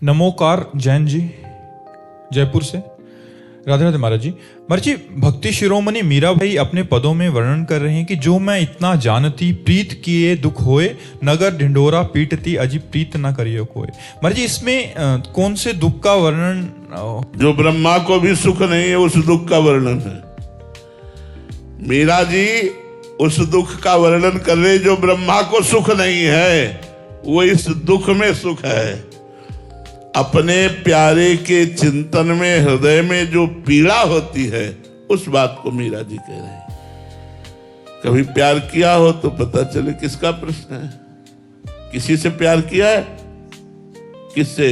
नमोकार जैन जी, जयपुर से। राधे राधे महाराज जी। महाराज जी, भक्ति शिरोमणि मीरा भाई अपने पदों में वर्णन कर रहे हैं कि जो मैं इतना जानती प्रीत किए दुख होए, नगर ढिंढोरा पीटती अजी प्रीत न करियो कोय। महाराज जी, इसमें कौन से दुख का वर्णन? जो ब्रह्मा को भी सुख नहीं है उस दुख का वर्णन है। मीरा जी उस दुख का वर्णन कर रहे जो ब्रह्मा को सुख नहीं है, वो इस दुख में सुख है। अपने प्यारे के चिंतन में हृदय में जो पीड़ा होती है उस बात को मीरा जी कह रहे हैं। कभी प्यार किया हो तो पता चले किसका प्रश्न है। किसी से प्यार किया है? किससे?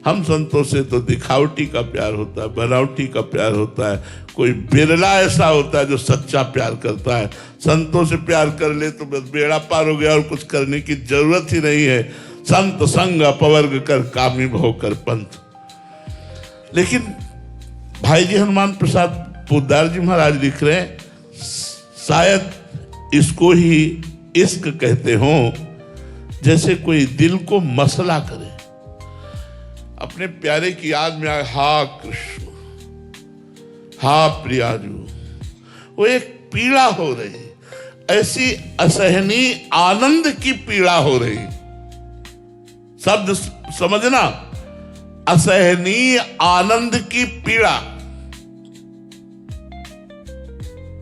हम संतों से तो दिखावटी का प्यार होता है, बनावटी का प्यार होता है। कोई बिरला ऐसा होता है जो सच्चा प्यार करता है। संतों से प्यार कर ले तो बस बेड़ा पार हो गया और कुछ करने की जरूरत ही नहीं है। संत संग अपवर्ग कर कामी भव कर पंथ। लेकिन भाई जी हनुमान प्रसाद पोद्दार जी महाराज लिख रहे हैं, शायद इसको ही इश्क कहते हो। जैसे कोई दिल को मसला करे, अपने प्यारे की याद में आए, हा कृष्ण, हा प्रियाजू, वो एक पीड़ा हो रही, ऐसी असहनीय आनंद की पीड़ा हो रही। शब्द समझना, असहनीय आनंद की पीड़ा।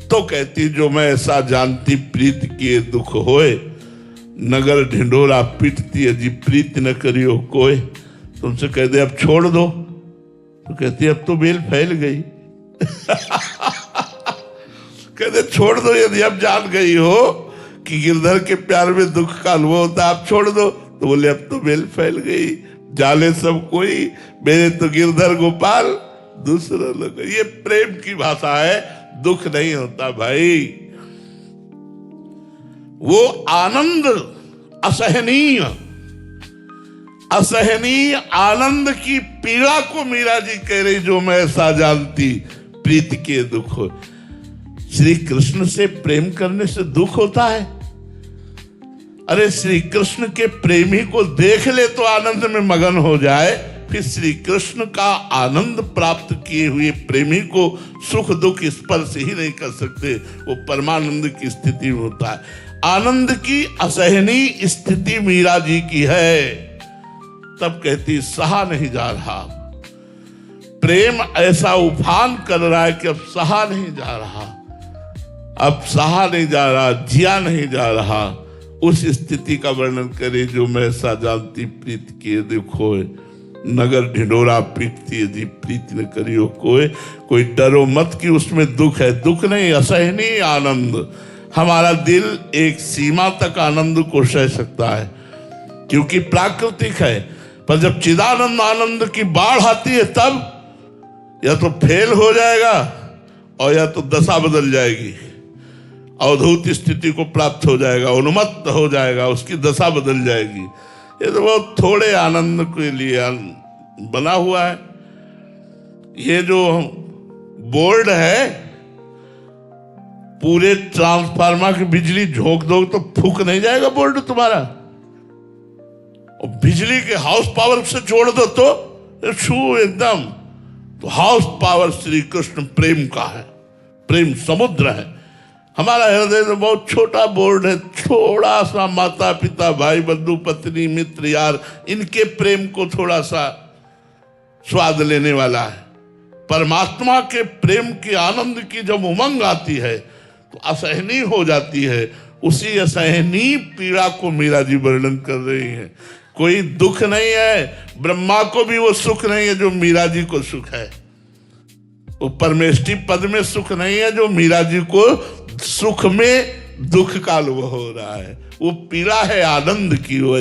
तो कहती जो मैं ऐसा जानती प्रीत किए दुख होए, नगर ढिंढोरा पीटती अजी प्रीत न करियो कोय। तुमसे कह दे अब छोड़ दो तो कहती अब तो बेल फैल गई। कहते छोड़ दो, यदि अब जान गई हो कि गिरधर के प्यार में दुख का अनुभव होता है, आप छोड़ दो। तो बोले अब तो बेल फैल गई, जाले सब कोई, मेरे तो गिरधर गोपाल दूसरा लोग। ये प्रेम की भाषा है, दुख नहीं होता भाई। वो आनंद असहनीय, असहनीय आनंद की पीड़ा को मीरा जी कह रही जो मैं ऐसा जानती प्रीत के दुख हो। श्री कृष्ण से प्रेम करने से दुख होता है? अरे श्री कृष्ण के प्रेमी को देख ले तो आनंद में मगन हो जाए, फिर श्री कृष्ण का आनंद प्राप्त किए हुए प्रेमी को सुख दुख स्पर्श ही नहीं कर सकते। वो परमानंद की स्थिति में होता है। आनंद की असहनीय स्थिति मीरा जी की है। तब कहती सहा नहीं जा रहा, प्रेम ऐसा उफान कर रहा है कि अब सहा नहीं जा रहा, अब सहा नहीं जा रहा, जिया नहीं जा रहा। उस स्थिति का वर्णन करे जो मैं ऐसा जानती प्रीत किए दुख होए, नगर ढिंढोरा पीटती जी प्रीत न करियो कोय। कोई डरो मत कि उसमें दुख है, दुख नहीं, असहनीय आनंद। हमारा दिल एक सीमा तक आनंद को सह सकता है क्योंकि प्राकृतिक है, पर जब चिदानंद आनंद की बाढ़ आती है तब या तो फेल हो जाएगा और या तो दशा बदल जाएगी, अवधूत स्थिति को प्राप्त हो जाएगा, उन्मत्त हो जाएगा, उसकी दशा बदल जाएगी। ये तो बहुत थोड़े आनंद के लिए बना हुआ है। ये जो बोर्ड है, पूरे ट्रांसफार्मर की बिजली झोंक दो तो फूक नहीं जाएगा बोर्ड तुम्हारा। और बिजली के हाउस पावर से जोड़ दो तो छू एकदम। तो हाउस पावर श्री कृष्ण प्रेम का है, प्रेम समुद्र है। हमारा हृदय तो बहुत छोटा बोर्ड है, थोड़ा सा माता पिता भाई बंधु पत्नी मित्र यार, इनके प्रेम को थोड़ा सा स्वाद लेने वाला है। परमात्मा के प्रेम की आनंद की जब उमंग आती है तो असहनीय हो जाती है। उसी असहनीय पीड़ा को मीरा जी वर्णन कर रही है। कोई दुख नहीं है, ब्रह्मा को भी वो सुख नहीं है जो मीरा जी को सुख है। वो परमेष्टि पद में सुख नहीं है जो मीरा जी को सुख में दुख का अनुभव हो रहा है। वो पीड़ा है आनंद की। वो